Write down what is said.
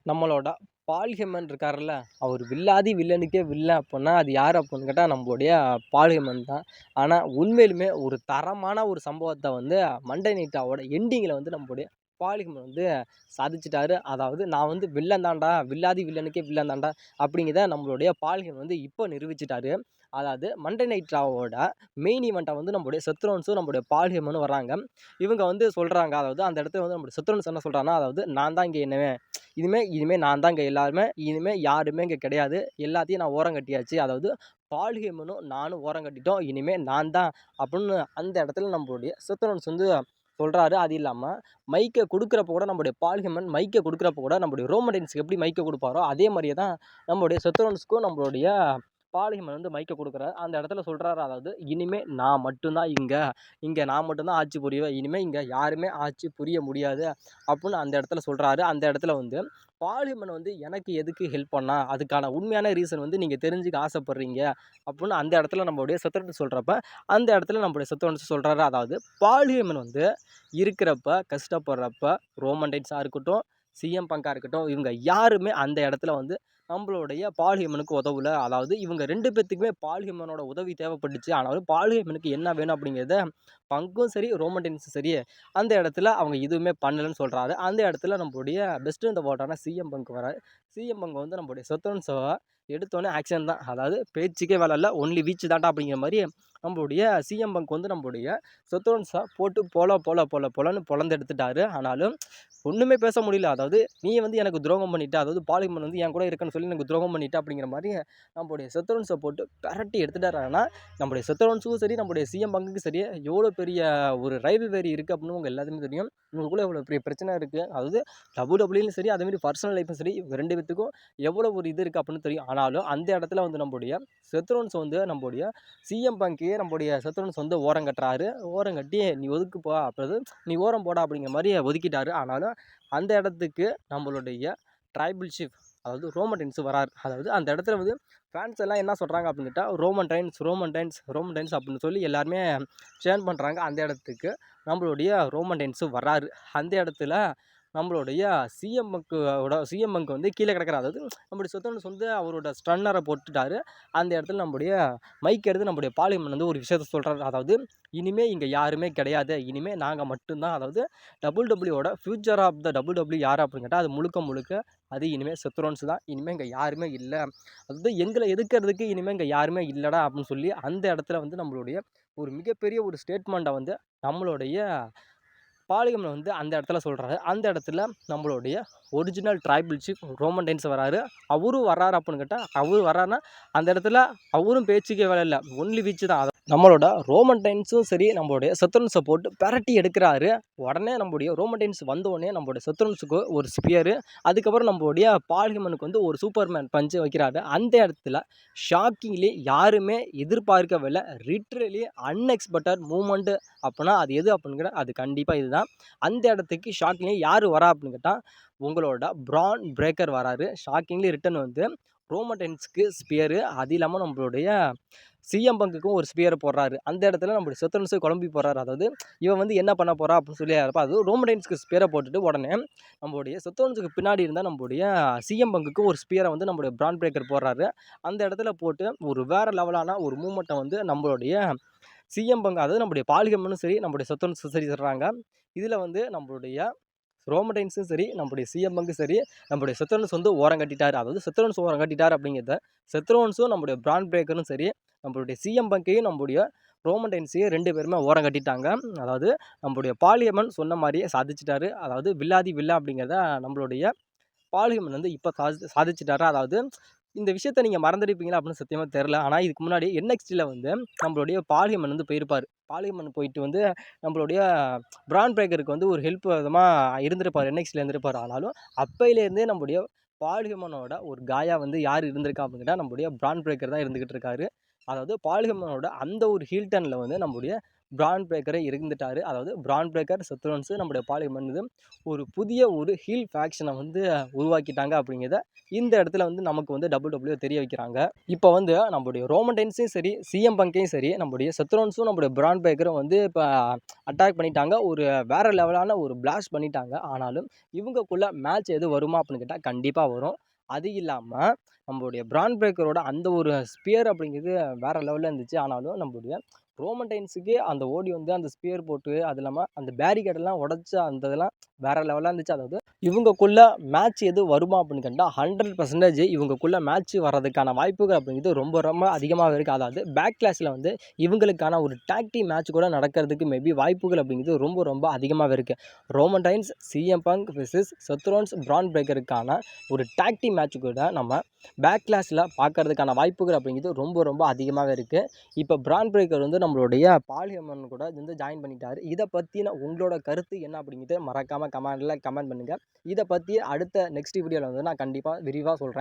நம்மளோட பால்ஹெமன் இருக்காருல்ல, அவர் வில்லாதி வில்லனுக்கே வில்லன் அப்புட்ன்னா, அது யாரு அப்புட்ன்னு கேட்டா நம்மளுடைய பால்ஹெமன் தான். ஆனா உண்மையிலுமே ஒரு தரமான ஒரு சம்பவத்த வந்து மண்டே நைட்டாவோட எண்டிங்ல வந்து நம்மளுடைய பால்ஹெமன் வந்து சாதிச்சுட்டாரு. அதாவது நான் வந்து வில்லன் தான்டா, வில்லாதி வில்லனுக்கே வில்லன் தான்டா அப்படிங்கிறத நம்மளுடைய பால்ஹெமன் வந்து இப்போ நிரூபிச்சுட்டாரு. அதாவது மண்டே நைட் ராவோட மெயின் ஈவென்ட்டா வந்து நம்மளுடைய செத் ரோல்ஸும், நம்மளுடைய பால்ஹெமனும் வர்றாங்க. இவங்க வந்து சொல்றாங்க, அதாவது அந்த இடத்துல வந்து நம்மளுடைய செத் ரோல்ஸ் என்ன சொல்றார்ன்னா, அதாவது நான் தான் இங்க இனிமே நான் தான் இங்க எல்லாருமே. இனிமே யாருமே இங்க கிடையாது. எல்லாத்தையும் நான் ஓரங்கட்டியாச்சு. அதாவது பால்ஹெமனும் நானும் ஓரங்கட்டிட்டோம். இனிமே நான் தான் அப்படின்னு அந்த இடத்துல நம்மளுடைய செத்தோன்ஸ் வந்து சொல்றாரு. அது இல்லாம மைக்க குடுக்குறப்ப கூட நம்முடைய பால்ஹெமன் மைக்க குடுக்குறப்ப கூட நம்முடைய ரோமன் ரெயின்ஸ்க்கு எப்படி மைக்க குடுப்பாரோ, அதே மாரியே தான் நம்முடைய செத்தோன்ஸ்க்கும் நம்மளுடைய பால்ஹெமன் வந்து மைக்க குடுக்குறாரு. அந்த இடத்துல சொல்றாரு, அதாவது இனிமே நான் மட்டும் தான் இங்க நான் மட்டும் தான் ஆட்சி புரிவேன். இனிமே இங்க யாருமே ஆட்சி புரிய முடியாது அப்படின்னு அந்த இடத்துல சொல்றாரு. அந்த இடத்துல வந்து பால்ஹெமன் வந்து எனக்கு எதுக்கு ஹெல்ப் பண்ணா? அதுக்கான உண்மையான ரீசன் வந்து நீங்க தெரிஞ்சுக்க ஆசைப்படுறீங்க அப்படின்னு அந்த இடத்துல நம்மளுடைய செத்தோன்ஸ் சொல்றப்ப, அந்த இடத்துல நம்முடைய செத்தோன்ஸ் சொல்றாரு. அதாவது பால்ஹெமன் வந்து இருக்கிறப்ப, கஷ்டப்படுறப்ப ரோமன் ரெயின்ஸா இருக்கட்டும், சிஎம் பங்கா இருக்கட்டும், இவங்க யாருமே அந்த இடத்துல வந்து நம்மளுடைய பால்ஹெமனுக்கு உதவல. அதாவது இவங்க 2 பேத்துக்குமே பால்ஹெமனோட உதவி தேவைப்பட்டுச்சு. ஆனாலும் பால்ஹெமனுக்கு என்ன வேணும் அப்படிங்கிறத பங்கும் சரி, ரோமன் ரெயின்ஸும் சரி, அந்த இடத்துல அவங்க எதுவுமே பண்ணலன்னு சொல்றாரு. அந்த இடத்துல நம்மளுடைய பெஸ்ட் இன் த வேர்ல்டான சிஎம் பங்க் வராரு. சிஎம் பங்க் வந்து நம்மளுடைய செத்தோன்ஸ எடுத்தோனே ஆக்ஷன் தான். அதாவது பேச்சுக்கே வேலை இல்ல. ஒன்லி வீச் தான்டா அப்படிங்கிற மாரி நம்மளுடைய சிஎம் பங்க் வந்து நம்மளுடைய செத்தோன்ஸ போட்டு பொலன்னு பொளந்தெடுத்துட்டாரு. ஆனாலும் ஒண்ணுமே பேச முடியல. அதாவது நீ வந்து எனக்கு துரோகம் பண்ணிட்ட. அதாவது பாலிமன் வந்து என் கூட இருக்கன்னு சொல்லி எனக்கு துரோகம் பண்ணிட்ட அப்படிங்கிற மாரி நம்மளுடைய செத்தோன்ஸ போட்டு பெரட்டி எடுத்துட்டாரு. ஆனா நம்முடைய செத்தோன்ஸுக்கும் சரி, நம்முடைய சிஎம் பங்குக்கும் சரி, எவ்வளோ பெரிய ஒரு ரைவல்ரி இருக்கு அப்படின்னு உங்க எல்லாத்துக்குமே தெரியும். இவங்களுக்குள்ள எவ்வளோ பெரிய பிரச்சனை இருக்கு. அதாவது WWE சரி, அதேமாரி பர்சனல் லைஃப்பும் சரி, இவங்க 2 பேத்துக்கும் எவ்வளோ ஒரு இது இருக்கு அப்படின்னு தெரியும். ஆனாலும் அந்த இடத்துல வந்து நம்முடைய செத்ரோன்ஸ் வந்து நம்முடைய சிஎம் பங்கையே நம்முடைய செத்ரோன்ஸ் வந்து ஓரங்கட்டுறாரு. ஓரங்கட்டி நீ ஒதுக்குப்பா, அதாவது நீ ஓரம் போடா அப்படிங்கிற மாரி ஒதுக்கிட்டாரு. ஆனாலும் அந்த இடத்துக்கு நம்மளுடைய ட்ரைபல் சீஃப், அதாவது ரோமன் ரெயின்ஸ் வராரு. அதாவது அந்த இடத்துல வந்து ஃபேன்ஸ் எல்லாம் என்ன சொல்றாங்க அப்படின்னு கேட்டா, ரோமன் ரெயின்ஸ் அப்படின்னு சொல்லி எல்லாருமே சேன் பண்றாங்க. அந்த இடத்துக்கு நம்மளுடைய ரோமன் ரெயின்ஸ் வராரு. அந்த இடத்துல நம்மளுடைய சிஎம் பங்க் வந்து கீழே கிடக்குறாரு. அதாவது நம்முடைய செத்தோன்ஸ் வந்து அவரோட ஸ்டன்னரை போட்டுட்டாரு. அந்த இடத்துல நம்முடைய மைக் எடுத்து நம்முடைய பாலிமன் வந்து ஒரு விஷயத்த சொல்றாரு. அதாவது இனிமே இங்க யாருமே கிடையாது. இனிமே நாங்க மட்டும் தான். அதாவது WWE future of the WWE யாரு அப்படின்னு கேட்டா, அது முழுக்க அது இனிமே செத்ரோன்ஸ் தான். இனிமே இங்க யாருமே இல்ல. அதாவது எங்கள எதிர்க்கிறதுக்கு இனிமே இங்க யாருமே இல்லடா அப்படின்னு சொல்லி அந்த இடத்துல வந்து நம்மளுடைய ஒரு மிகப்பெரிய ஒரு ஸ்டேட்மெண்ட்ட வந்து நம்மளுடைய பாலிகம்ல வந்து அந்த இடத்துல சொல்றாரு. அந்த இடத்துல நம்மளுடைய original tribal chief Roman Reigns வராரு. அவரும் வர்றாரு அப்படின்னு கேட்டா, அவரு வர்றாருன்னா அந்த இடத்துல அவரும் பேச்சுக்கே வேலை இல்ல. ஒன்லி வீச்சு தான். நம்மளோட ரோமன் ரெயின்ஸும் சரி, நம்மளுடைய செத்ரோன்ஸ போட்டு பெரட்டி எடுக்குறாரு. உடனே நம்முடைய ரோமன் ரெயின்ஸ் வந்தோனே நம்மளுடைய செத்ரோன்ஸுக்கு ஒரு ஸ்பியரு, அதுக்கப்புறம் நம்மளுடைய பால்ஹெமனுக்கு வந்து ஒரு சூப்பர்மேன் பஞ்ச் வைக்கிறாரு. அந்த இடத்துல ஷாக்கிங்லி யாருமே எதிர்பார்க்கவில்ல. லிட்ரலி அன்எக்ஸ்பெக்டட் மூவ்மெண்ட் அப்பன்னா அது எது அப்படின்னு கேட்டா, அது கண்டிப்பா இதுதான். அந்த இடத்துக்கு ஷாக்கிங்லி யாரு வரா அப்படின்னு கேட்டா, உங்களோட பிரான் பிரேக்கர் வராரு. ஷாக்கிங்லி ரிட்டர்ன் வந்து ரோமன் ரெயின்ஸ்க்கு ஸ்பியரு, அது இல்லாம நம்மளுடைய சிஎம் பங்குக்கும் ஒரு ஸ்பியரை போடுறாரு. அந்த இடத்துல நம்மளுடைய செத்தோன்ஸே குழம்பி போடுறாரு. அதாவது இவன் வந்து என்ன பண்ண போறா அப்படின்னு சொல்லி அது ரோமன் ரெயின்ஸ்க்கு ஸ்பியரை போட்டுட்டு உடனே நம்மளுடைய செத்தோன்ஸுக்கு பின்னாடி இருந்தால் நம்மளுடைய சிஎம் பங்குக்கு ஒரு ஸ்பியரை வந்து நம்மளுடைய பிரான் பிரேக்கர் போடுறாரு. அந்த இடத்துல போட்டு ஒரு வேற லெவலான ஒரு மூமெண்ட்டை வந்து நம்மளுடைய சிஎம் பங்கு, அதாவது நம்முடைய பாலிகம்னும் சரி, நம்முடைய செத்தோன்ஸும் சரி சொல்றாங்க. இதுல வந்து நம்மளுடைய ரோமன் ரெயின்ஸும் சரி, நம்முடைய சிஎம் பங்கும் சரி, நம்முடைய செத்ரோன்ஸ் வந்து ஓரங்கட்டிட்டாரு. அதாவது செத்ரோன்ஸ் ஓரங்கட்டிட்டாரு அப்படிங்கிறத செத்ரோன்ஸும் நம்முடைய பிரான் பிரேக்கரும் சரி, நம்மளுடைய சிஎம் பங்கையும் நம்முடைய ரோமன் ரெயின்ஸையும் 2 பேருமே ஓரங்கட்டிட்டாங்க. அதாவது நம்முடைய பாலியமன் சொன்ன மாரியே சாதிச்சுட்டாரு. அதாவது வில்லாதி வில்லன் அப்படிங்கிறத நம்மளுடைய பாலியமன் வந்து இப்ப சாதிச்சுட்டாரு. அதாவது இந்த விஷயத்த நீங்க மறந்திருப்பீங்களா அப்படின்னு சத்தியமா தெரியல. ஆனா இதுக்கு முன்னாடி NXTல வந்து நம்மளுடைய பாலியமன் வந்து போயிருப்பாரு. பாலியமன் போயிட்டு வந்து நம்மளுடைய பிரான் பிரேக்கருக்கு வந்து ஒரு ஹெல்ப் விதமா இருந்திருப்பாரு. NXTல இருந்திருப்பாரு. ஆனாலும் அப்பையிலேருந்தே நம்முடைய பால்ஹெமனோட ஒரு காயா வந்து யார் இருந்திருக்கா அப்படின்னு கேட்டா, நம்முடைய பிரான் பிரேக்கர் தான் இருந்துகிட்டு இருக்காரு. அதாவது பால்ஹெமனோட அந்த ஒரு ஹீல் டர்ன்ல வந்து நம்முடைய பிரான் பிரேக்கரே இருந்துட்டார். அதாவது பிரான் பிரேக்கர், செத் ரோலன்ஸ் நம்முடைய பால் ஹெமன் ஒரு புதிய ஒரு ஹீல் ஃபேக்ஷனை வந்து உருவாக்கிட்டாங்க அப்படிங்கிறத இந்த இடத்துல வந்து நமக்கு வந்து WWE தெரிய வைக்கிறாங்க. இப்போ வந்து நம்முடைய ரோமன் ரெயின்ஸையும் சரி, சிஎம் பங்கையும் சரி, நம்முடைய செத் ரோலன்ஸும் நம்முடைய பிரான் பிரேக்கரும் வந்து இப்போ அட்டாக் பண்ணிட்டாங்க. ஒரு வேற லெவலான ஒரு பிளாஸ்ட் பண்ணிட்டாங்க. ஆனாலும் இவங்கக்குள்ள மேட்ச் எது வருமா அப்படின்னு கேட்டால் கண்டிப்பாக வரும். அது இல்லாமல் நம்மளுடைய பிரான் பிரேக்கரோட அந்த ஒரு ஸ்பியர் அப்படிங்கிறது வேற லெவலில் இருந்துச்சு. ஆனாலும் நம்மளுடைய ரோமன் ரெயின்ஸுக்கு அந்த ஓடி வந்து அந்த ஸ்பியர் போட்டு, அது இல்லாமல் அந்த பேரிகேடெல்லாம் உடச்சி அந்த இதெல்லாம் வேற லெவலாக இருந்துச்சு. அதாவது இவங்கக்குள்ள மேட்ச் எது வருமா அப்படின்னு கேட்டால் 100% இவங்கக்குள்ள மேட்ச் வர்றதுக்கான வாய்ப்புகள் அப்படிங்கிறது ரொம்ப ரொம்ப அதிகமாக இருக்குது. அதாவது பேக் கிளாஸில் வந்து இவங்களுக்கான ஒரு டாக் டீம் மேட்ச் கூட நடக்கிறதுக்கு மேபி வாய்ப்புகள் அப்படிங்கிறது ரொம்ப ரொம்ப அதிகமாகவே இருக்குது. Roman Reigns, CM Punk versus Seth Rollins, பிரான் பிரேக்கருக்கான ஒரு டாக் டீம் மேட்ச் கூட நம்ம பேக் கிளாஸில் பார்க்கறதுக்கான வாய்ப்புகள் அப்படிங்கிறது ரொம்ப ரொம்ப அதிகமாகவே இருக்குது. இப்போ பிரான் பிரேக்கர் வந்து நம்மளுடைய பால் ஹெமன் கூட வந்து ஜாயின் பண்ணிட்டாரு. இதை பற்றின உங்களோட கருத்து என்ன அப்படிங்கிறது மறக்காமல் கமெண்ட் பண்ணுங்கள். இதை பற்றி அடுத்த நெக்ஸ்ட் வீடியோவில் வந்து நான் கண்டிப்பாக விரிவாக சொல்கிறேன்.